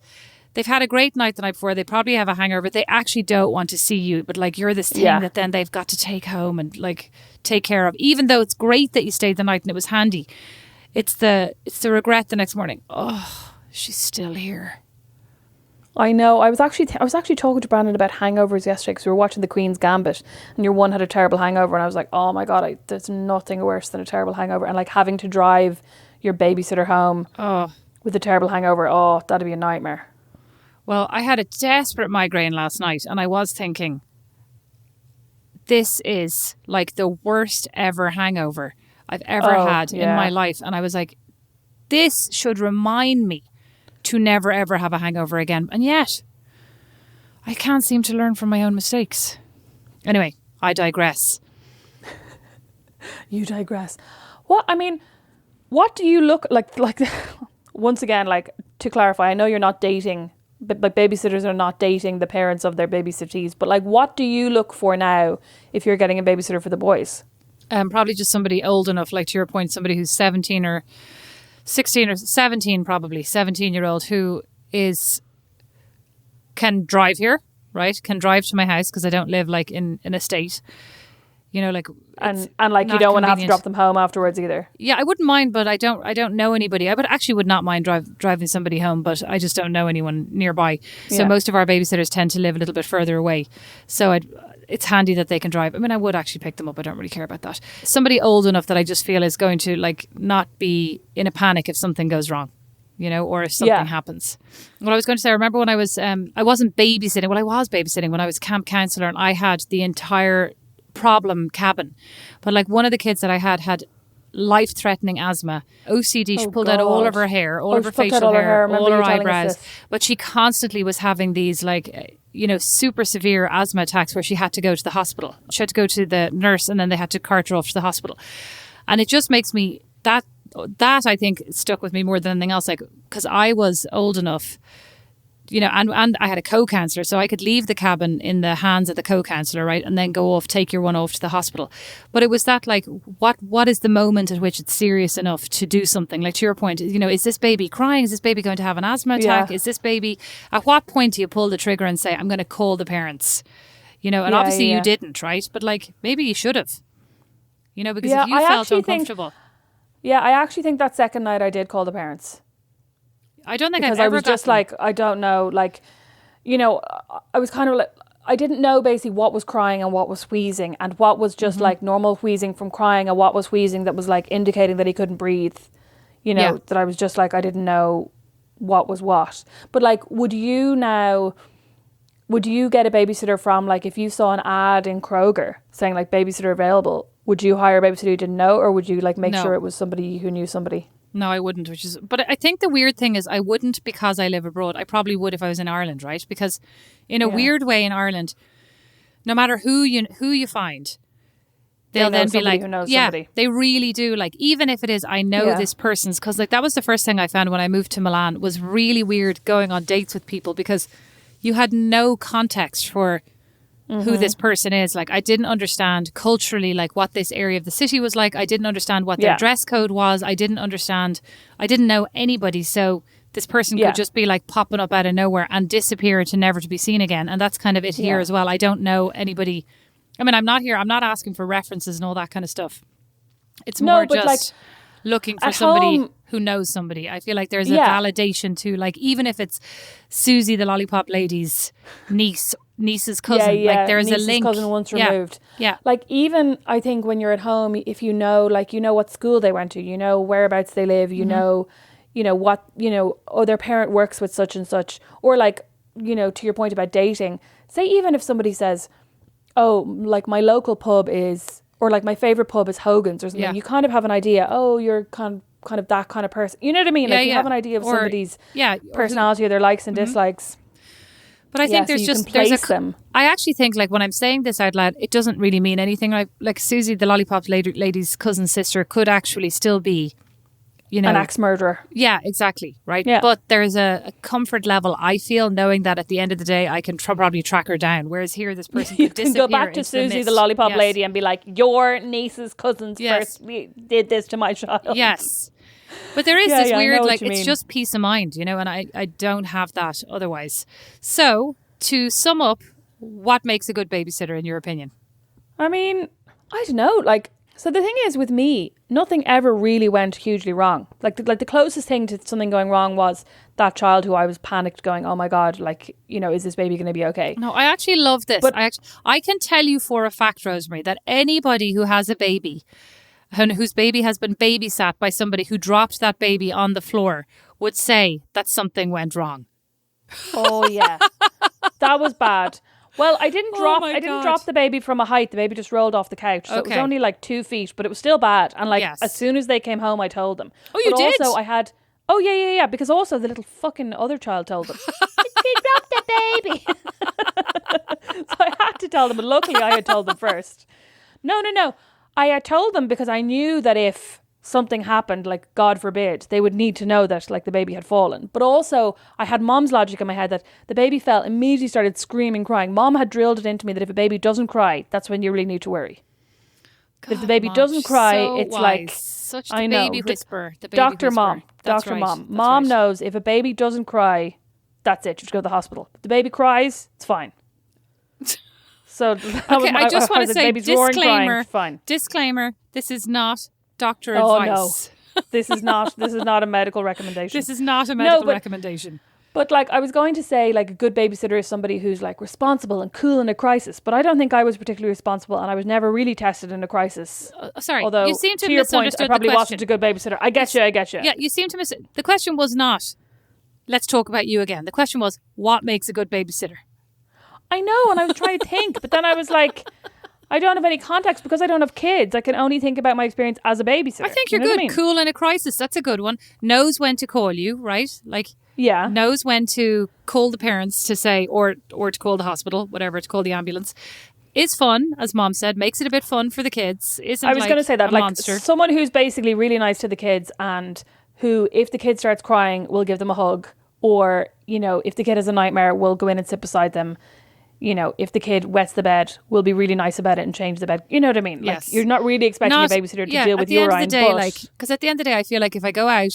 S1: they've had a great night the night before. They probably have a hangover. They actually don't want to see you. But like, you're this thing that then they've got to take home and like take care of. Even though it's great that you stayed the night and it was handy. It's the regret the next morning. Oh, she's still here.
S2: I know. I was actually talking to Brandon about hangovers yesterday because we were watching The Queen's Gambit, and your one had a terrible hangover, and I was like, oh my God, there's nothing worse than a terrible hangover. And like having to drive your babysitter home with a terrible hangover, that'd be a nightmare.
S1: Well, I had a desperate migraine last night, and I was thinking, this is like the worst ever hangover I've ever had in my life. And I was like, this should remind me to never ever have a hangover again. And yet, I can't seem to learn from my own mistakes. Anyway, I digress.
S2: You digress. What do you look like once again, like, to clarify, I know you're not dating, but babysitters are not dating the parents of their babysittees, but like, what do you look for now if you're getting a babysitter for the boys?
S1: Probably just somebody old enough, like to your point, somebody who's 17 or 16 or 17, probably 17-year-old who can drive here, right? Can drive to my house because I don't live like in a state, you know, like,
S2: and like you don't want to have to drop them home afterwards either.
S1: Yeah, I wouldn't mind, but I don't know anybody. I would not mind driving somebody home, but I just don't know anyone nearby. So most of our babysitters tend to live a little bit further away. So it's handy that they can drive. I mean, I would actually pick them up. I don't really care about that. Somebody old enough that I just feel is going to like not be in a panic if something goes wrong, you know, or if something happens. What I was going to say, I remember when I was, I wasn't babysitting. Well, I was babysitting when I was camp counselor, and I had the entire problem cabin. But like, one of the kids that I had life-threatening asthma, OCD. She pulled out all of her hair, all of her facial hair, all her eyebrows. But she constantly was having these like, you know, super severe asthma attacks where she had to go to the hospital. She had to go to the nurse, and then they had to cart her off to the hospital. And it just makes me, that I think stuck with me more than anything else, like, because I was old enough, you know, and I had a co-counselor, so I could leave the cabin in the hands of the co-counselor, right, and then go off, take your one off to the hospital. But it was that, like, what is the moment at which it's serious enough to do something? Like, to your point, you know, is this baby crying? Is this baby going to have an asthma attack? Is this baby, at what point do you pull the trigger and say, I'm going to call the parents? You know, and obviously you didn't, right? But like, maybe you should have, you know, because if you felt uncomfortable.
S2: I actually think that second night I did call the parents.
S1: I don't think
S2: because
S1: I've ever
S2: I was just like, I don't know, like, you know, I was kind of like, I didn't know basically what was crying and what was wheezing, and what was just like normal wheezing from crying, and what was wheezing that was like indicating that he couldn't breathe, you know, that I was just like, I didn't know what was what. But like, would you get a babysitter from, like, if you saw an ad in Kroger saying like babysitter available, would you hire a babysitter you didn't know, or would you like make sure it was somebody who knew somebody?
S1: No, I wouldn't, but I think the weird thing is I wouldn't because I live abroad. I probably would if I was in Ireland, right? Because in a weird way in Ireland, no matter who you find, they'll then be like, somebody. They really do. Like, even if it is, I know this person's, because like that was the first thing I found when I moved to Milan, was really weird going on dates with people because you had no context for who this person is. Like, I didn't understand culturally, like, what this area of the city was like. I didn't understand what their dress code was. I didn't know anybody. So this person could just be like popping up out of nowhere and disappear to never to be seen again. And that's kind of it here as well. I don't know anybody. I mean, I'm not asking for references and all that kind of stuff. It's more just like, looking for somebody who knows somebody. I feel like there's a validation to, like, even if it's Susie the Lollipop Lady's niece's cousin, like there's a link.
S2: Cousin once removed. Like, even I think when you're at home, if you know, like, you know what school they went to, you know whereabouts they live, you know what, you know, oh, their parent works with such and such, or like, you know, to your point about dating, say even if somebody says, oh, like my local pub is, or like my favorite pub is Hogan's or something, you kind of have an idea, oh, you're kind of that kind of person, you know what I mean? Like, you have an idea of somebody's personality or their likes and dislikes.
S1: But I think I actually think, like, when I'm saying this out loud, it doesn't really mean anything. Like Susie the Lollipop Lady's cousin sister could actually still be, you know,
S2: An axe murderer.
S1: yeah, exactly, right?
S2: Yeah.
S1: But there's a comfort level, I feel, knowing that at the end of the day, I can probably track her down. Whereas here, this person
S2: You
S1: could
S2: can
S1: disappear
S2: go back to
S1: into
S2: Susie, the
S1: mist.
S2: lollipop
S1: Yes.
S2: lady, and be like, your niece's cousins
S1: Yes.
S2: first did this to my child.
S1: Yes. But there is
S2: Yeah,
S1: this
S2: yeah, I know
S1: weird,
S2: what
S1: like,
S2: you
S1: it's
S2: mean.
S1: just peace of mind, you know, and I don't have that otherwise. So, to sum up, what makes a good babysitter in your opinion?
S2: I mean, I don't know. Like, so the thing is with me, nothing ever really went hugely wrong. Like the closest thing to something going wrong was that child who I was panicked going, oh my God, like, you know, is this baby going to be okay?
S1: No, I actually love this.
S2: But-
S1: I can tell you for a fact, Rosemary, that anybody who has a baby and whose baby has been babysat by somebody who dropped that baby on the floor would say that something went wrong.
S2: Oh yeah. That was bad. Well, I didn't
S1: Oh my
S2: I didn't
S1: God.
S2: drop the baby from a height. The baby just rolled off the couch. So it was
S1: Okay.
S2: only like 2 feet, but it was still bad. And like
S1: Yes.
S2: as soon as they came home, I told them.
S1: Oh, you
S2: but
S1: did?
S2: Also, I had. Oh yeah. Because also the little fucking other child told them. She dropped the baby. So I had to tell them, but luckily I had told them first. No. I had told them because I knew that if something happened, like God forbid, they would need to know that like the baby had fallen. But also I had mom's logic in my head that the baby fell, immediately started screaming, crying. Mom had drilled it into me that if a baby doesn't cry, that's when you really need to worry. If the baby
S1: Mom,
S2: doesn't
S1: she's
S2: cry,
S1: so
S2: it's
S1: wise.
S2: like
S1: Such the
S2: I know.
S1: baby whisperer. The baby
S2: Dr.
S1: whisperer.
S2: Mom.
S1: That's
S2: Dr.
S1: right.
S2: Mom.
S1: That's
S2: Mom
S1: right.
S2: knows if a baby doesn't cry, that's it. You just go to the hospital. If the baby cries, it's fine. So
S1: Okay, I just want to say
S2: baby's roaring,
S1: disclaimer.
S2: crying, fine.
S1: Disclaimer: this is not doctor
S2: Oh
S1: advice.
S2: no. This is not a medical recommendation.
S1: This is not a medical
S2: but-
S1: recommendation.
S2: But like I was going to say, like a good babysitter is somebody who's like responsible and cool in a crisis. But I don't think I was particularly responsible, and I was never really tested in a crisis.
S1: Sorry,
S2: Although
S1: you seem to have
S2: your point, I
S1: misunderstood
S2: probably
S1: the question.
S2: wasn't a good babysitter. I get you.
S1: Yeah, you seem to miss it. The question was not, let's talk about you again. The question was, what makes a good babysitter?
S2: I know, and I was trying to think, but then I was like, I don't have any context because I don't have kids. I can only think about my experience as a babysitter.
S1: I think you're
S2: You know what
S1: good.
S2: I mean?
S1: Cool in a crisis. That's a good one. Knows when to call you, right? Like,
S2: Yeah.
S1: knows when to call the parents to say, or to call the hospital, whatever, to call the ambulance. Is fun, as Mom said, makes it a bit fun for the kids. Isn't
S2: I was
S1: like
S2: going to say that,
S1: a
S2: like
S1: monster.
S2: someone who's basically really nice to the kids and who, if the kid starts crying, will give them a hug, or you know, if the kid has a nightmare, will go in and sit beside them. You know, if the kid wets the bed, we'll be really nice about it and change the bed. You know what I mean?
S1: Yes.
S2: Like you're not really expecting a babysitter to deal with urine,
S1: At the end of the day,
S2: but
S1: like, because at the end of the day, I feel like if I go out,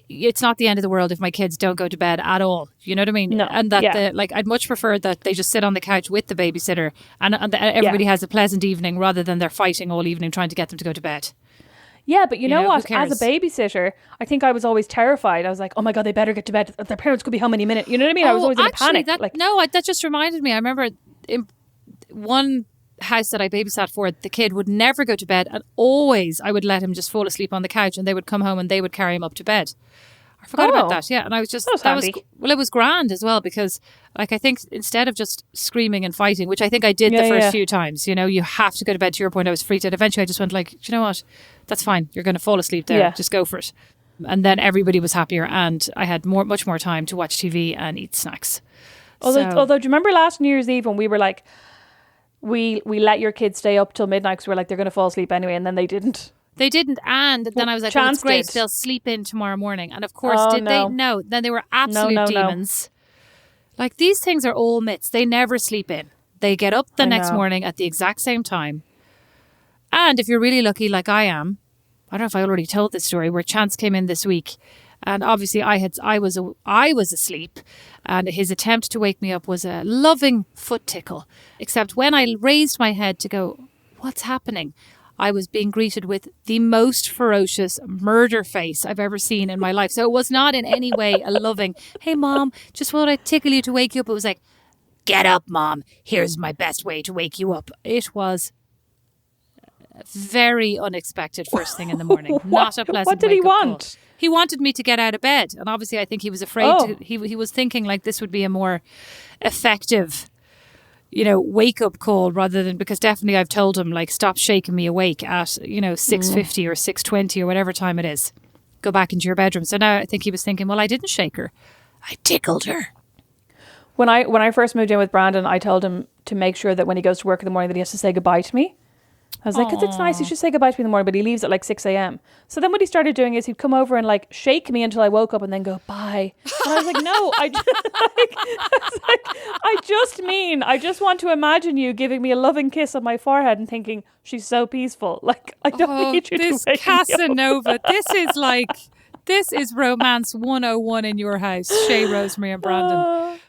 S1: it's not the end of the world if my kids don't go to bed at all. You know what I mean?
S2: No,
S1: And that
S2: yeah.
S1: I'd much prefer that they just sit on the couch with the babysitter and that everybody has a pleasant evening rather than they're fighting all evening trying to get them to go to bed.
S2: yeah, but you know
S1: know,
S2: what?
S1: who
S2: As a babysitter, I think I was always terrified. I was like, oh my God, they better get to bed. Their parents could be home any minute. You know what I mean? I was always in a panic.
S1: That just reminded me. I remember in one house that I babysat for, the kid would never go to bed, and always I would let him just fall asleep on the couch, and they would come home and they would carry him up to bed. I forgot about that. Yeah, and I was just
S2: That was handy.
S1: it was grand as well because, like, I think instead of just screaming and fighting, which I think I did the first few times, you know, you have to go to bed. To your point, I was freaked out. Eventually, I just went like, do you know what? That's fine. You're going to fall asleep there.
S2: Yeah.
S1: Just go for it. And then everybody was happier, and I had much more time to watch TV and eat snacks.
S2: Although, do you remember last New Year's Eve when we were like, we let your kids stay up till midnight because we're like, they're going to fall asleep anyway, and then they didn't.
S1: They didn't, and then I was like, well, it's
S2: Chance
S1: great.
S2: did.
S1: They'll sleep in tomorrow morning. And of course,
S2: Oh,
S1: did
S2: no.
S1: they? No. Then they were absolute
S2: no.
S1: demons. Like, these things are all myths. They never sleep in. They get up the next
S2: know.
S1: morning at the exact same time. And if you're really lucky, like I am, I don't know if I already told this story, where Chance came in this week. And obviously I was asleep, and his attempt to wake me up was a loving foot tickle. Except when I raised my head to go, what's happening? I was being greeted with the most ferocious murder face I've ever seen in my life. So it was not in any way a loving, hey Mom, just thought I'd tickle you to wake you up. It was like, get up, Mom. Here's my best way to wake you up. It was very unexpected first thing in the morning. Not a pleasant
S2: What did he
S1: wake-up call.
S2: want?
S1: He wanted me to get out of bed. And obviously I think he was afraid
S2: Oh.
S1: he was thinking like this would be a more effective, you know, wake up call rather than, because definitely I've told him like, stop shaking me awake at, you know, 6:50 or 6:20 or whatever time it is. Go back into your bedroom. So now I think he was thinking, well, I didn't shake her. I tickled her.
S2: When I first moved in with Brandon, I told him to make sure that when he goes to work in the morning that he has to say goodbye to me. I was like, because it's nice, you should say goodbye to me in the morning, but he leaves at like 6 a.m. So then what he started doing is he'd come over and like shake me until I woke up and then go, bye. And I was like, no, I just want to imagine you giving me a loving kiss on my forehead and thinking, she's so peaceful. Like, I don't need you to wake
S1: Casanova,
S2: me up.
S1: This is romance 101 in your house, Shay, Rosemary and Brandon.
S2: I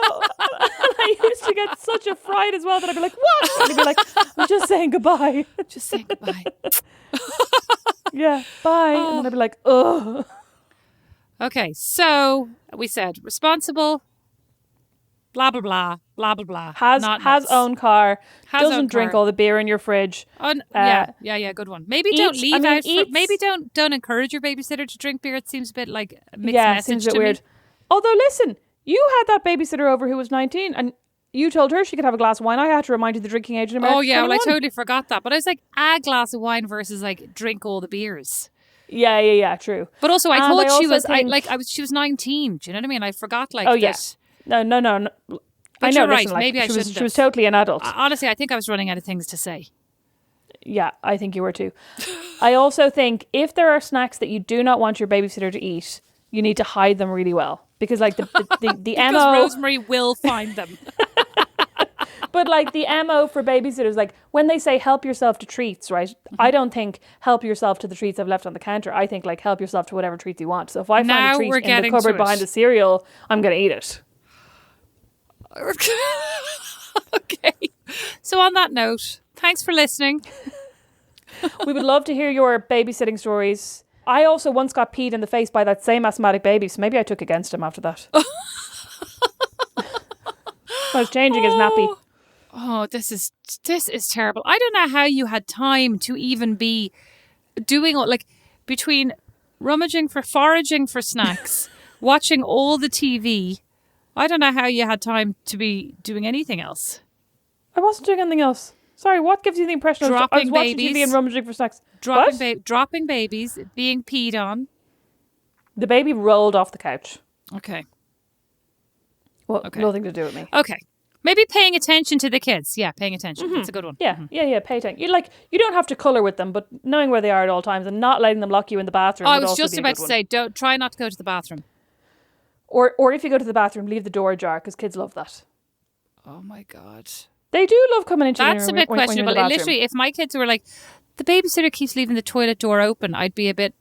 S2: know. And I used to get such a fright as well that I'd be like, what? And he'd be like, I'm just saying goodbye.
S1: Just saying goodbye.
S2: Yeah, bye. And then I'd be like, ugh.
S1: Okay, so we said responsible, blah, blah, blah, blah, blah, blah.
S2: Has own car, doesn't drink all the beer in your fridge.
S1: Yeah, good one. Maybe don't leave out. Maybe don't encourage your babysitter to drink beer. It seems a bit like a mixed message
S2: seems a bit
S1: to
S2: weird.
S1: me.
S2: Although, listen, you had that babysitter over who was 19 and you told her she could have a glass of wine. I had to remind you the drinking age in America.
S1: Oh, yeah, well, I totally forgot that. But I was like, a glass of wine versus like drink all the beers.
S2: Yeah, true.
S1: But also, I thought she was 19. Do you know what I mean? I forgot like this.
S2: No.
S1: But
S2: I know,
S1: you're right.
S2: listen, like,
S1: Maybe I shouldn't.
S2: She was totally an adult.
S1: Honestly, I think I was running out of things to say.
S2: Yeah, I think you were too. I also think if there are snacks that you do not want your babysitter to eat, you need to hide them really well. Because like the
S1: because
S2: MO...
S1: Rosemary will find them.
S2: But like the MO for babysitters, like when they say help yourself to treats, right? Mm-hmm. I don't think help yourself to the treats I've left on the counter. I think like help yourself to whatever treats you want. So if I find a treat in the cupboard behind the cereal, I'm going to eat it.
S1: Okay. So on that note, thanks for listening.
S2: We would love to hear your babysitting stories. I also once got peed in the face by that same asthmatic baby, so maybe I took against him after that. I was changing his nappy.
S1: Oh, this is terrible. I don't know how you had time to even be doing like between foraging for snacks, watching all the TV. I don't know how you had time to be doing anything else.
S2: I wasn't doing anything else. Sorry, what gives you the impression I was watching TV and rummaging for snacks?
S1: Dropping babies, being peed on.
S2: The baby rolled off the couch.
S1: Okay.
S2: Well, nothing to do with me.
S1: Okay. Maybe paying attention to the kids. Yeah, paying attention. That's a good one.
S2: Yeah, pay attention. You don't have to colour with them, but knowing where they are at all times and not letting them lock you in the bathroom.
S1: I was just about to say, don't try not to go to the bathroom.
S2: Or if you go to the bathroom, leave the door ajar because kids love that.
S1: Oh my God.
S2: They do love coming into
S1: That's
S2: the room.
S1: That's a bit questionable. Literally, if my kids were like, the babysitter keeps leaving the toilet door open, I'd be a bit...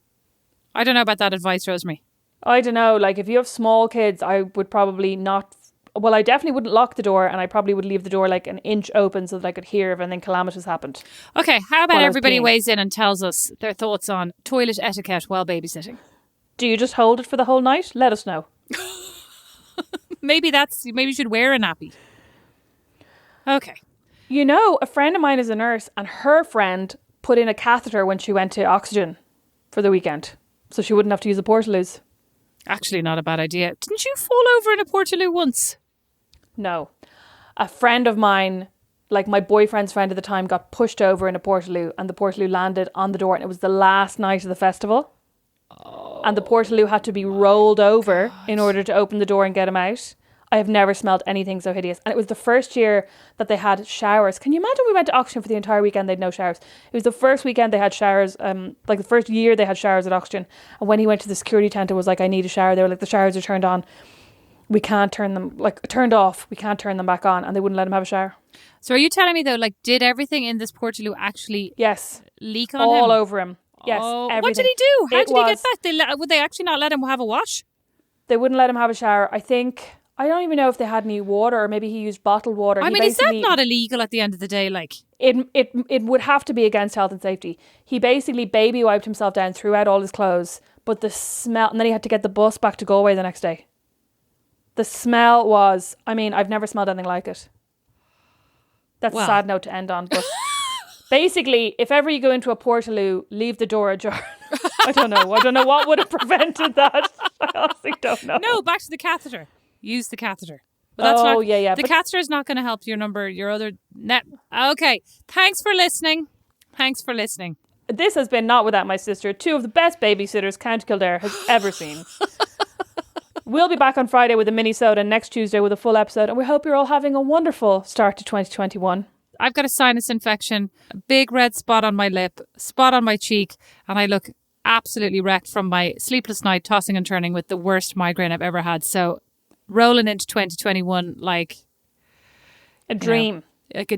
S1: I don't know about that advice, Rosemary.
S2: I don't know. Like, if you have small kids, I would probably not... Well, I definitely wouldn't lock the door and I probably would leave the door like an inch open so that I could hear if anything calamitous happened.
S1: Okay, how about everybody weighs in and tells us their thoughts on toilet etiquette while babysitting?
S2: Do you just hold it for the whole night? Let us know.
S1: Maybe you should wear a nappy. Okay.
S2: You know, a friend of mine is a nurse and her friend put in a catheter when she went to oxygen for the weekend. So she wouldn't have to use a Portaloos.
S1: Actually, not a bad idea. Didn't you fall over in a Portaloo once?
S2: No. A friend of mine, like my boyfriend's friend at the time, got pushed over in a Portaloo and the Portaloo landed on the door and it was the last night of the festival. And the Portaloo had to be rolled over in order to open the door and get him out. I have never smelled anything so hideous. And it was the first year that they had showers. Can you imagine we went to Oxygen for the entire weekend, they'd no showers. It was the first weekend they had showers, like the first year they had showers at Oxygen. And when he went to the security tent, it was like, I need a shower. They were like, the showers are turned on. We can't turn them, like turned off. We can't turn them back on. And they wouldn't let him have a shower.
S1: So are you telling me though, like did everything in this Portaloo actually leak on him?
S2: All over him. Yes, everything.
S1: What did he do? How did he get back? Would they actually not let him have a wash?
S2: They wouldn't let him have a shower. I don't even know if they had any water or maybe he used bottled water.
S1: I mean, is that not illegal at the end of the day? Like
S2: it would have to be against health and safety. He basically baby wiped himself down, threw out all his clothes, but the smell, and then he had to get the bus back to Galway the next day. The smell was, I mean, I've never smelled anything like it. That's a sad note to end on, but basically, if ever you go into a Portaloo, leave the door ajar. I don't know what would have prevented that. I honestly don't know.
S1: No, back to the catheter. Use the catheter. But that's The catheter is not going to help your other net. Okay. Thanks for listening.
S2: This has been Not Without My Sister, two of the best babysitters County Kildare has ever seen. We'll be back on Friday with a mini-sode and next Tuesday with a full episode. And we hope you're all having a wonderful start to 2021.
S1: I've got a sinus infection, a big red spot on my lip, spot on my cheek, and I look absolutely wrecked from my sleepless night tossing and turning with the worst migraine I've ever had. So rolling into 2021 like
S2: a dream.
S1: Like a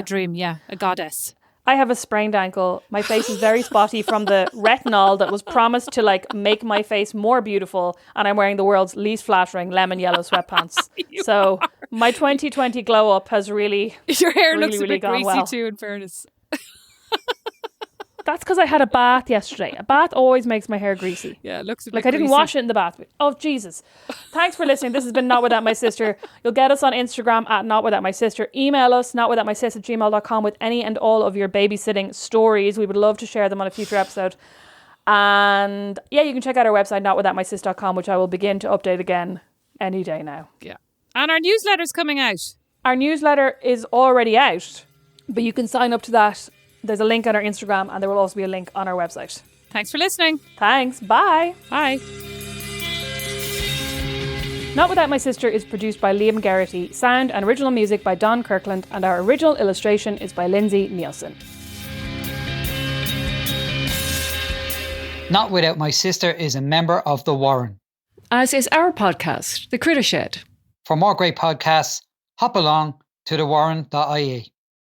S1: dream, a goddess.
S2: I have a sprained ankle. My face is very spotty from the retinol that was promised to like make my face more beautiful, and I'm wearing the world's least flattering lemon yellow sweatpants. So my 2020 glow up has really
S1: your hair
S2: really,
S1: looks a
S2: really
S1: bit
S2: gone
S1: greasy
S2: well.
S1: too, in fairness.
S2: That's because I had a bath yesterday. A bath always makes my hair greasy.
S1: Yeah, it looks a bit
S2: like I didn't
S1: greasy.
S2: wash it in the bath. Oh, Jesus. Thanks for listening. This has been Not Without My Sister. You'll get us on Instagram at Not Without My Sister. Email us, notwithoutmysis@gmail.com, with any and all of your babysitting stories. We would love to share them on a future episode. And yeah, you can check out our website, notwithoutmysis.com, which I will begin to update again any day now.
S1: Yeah. And our newsletter's coming out.
S2: Our newsletter is already out, but you can sign up to that. There's a link on our Instagram, and there will also be a link on our website.
S1: Thanks for listening.
S2: Thanks. Bye.
S1: Bye.
S2: Not Without My Sister is produced by Liam Geraghty, sound and original music by Don Kirkland, and our original illustration is by Lindsay Nielsen.
S3: Not Without My Sister is a member of The Warren.
S4: As is our podcast, The Critter Shed.
S3: For more great podcasts, hop along to thewarren.ie.